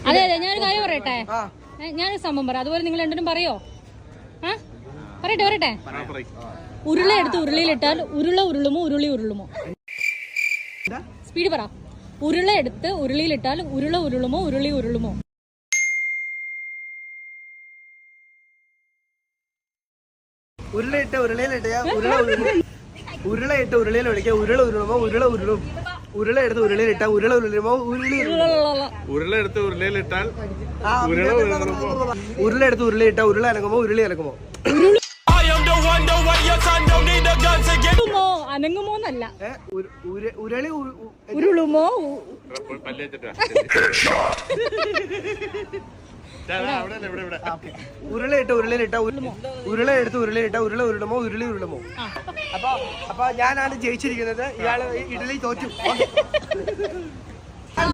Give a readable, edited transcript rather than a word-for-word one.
അതെ അതെ ഞാനൊരു കാര്യം പറയട്ടെ, ഞാനൊരു സംഭവം പറയാം, അതുപോലെ നിങ്ങൾ രണ്ടും പറയോ? പറയട്ടെ. ഉരുള എടുത്ത് ഉരുളിയിലിട്ടാൽ ഉരുള ഉരുളുമോ ഉരുളി ഉരുളുമോ? സ്പീഡ് പറ. ഉരുള എടുത്ത് ഉരുളിയിലിട്ടാൽ ഉരുള ഉരുളുമോ ഉരുളി ഉരുളുമോ? ഉരുളയിട്ട് ഉരുളിയിൽ ഒഴിക്കുക, ഉരുള ഉരുളുമോ ഉരുള ഉരുളും. ഉരുള എടുത്ത് ഉരുളിയിലിട്ടാ ഉരുള ഉരുളുമോ ഉരുള എടുത്ത് ഉരുളിയിലിട്ടാൽ ഉരുള എടുത്ത് ഉരുളിയിട്ടാ ഉരുള അനങ്ങുമോ ഉരുളി അനങ്ങുമോ? അനങ്ങുമോന്നല്ല, ഉരുളി ഉരുളുമോ? ഉരുളയിട്ട് ഉരുളിയിലിട്ടാ ഉരുള എടുത്ത് ഉരുളിയിട്ടാ ഉരുള ഉരുളുമോ ഉരുളി ഉരുളുമോ? അപ്പൊ ഞാനാണ് ജയിച്ചിരിക്കുന്നത്, ഇയാള് ഇഡലി തോറ്റു.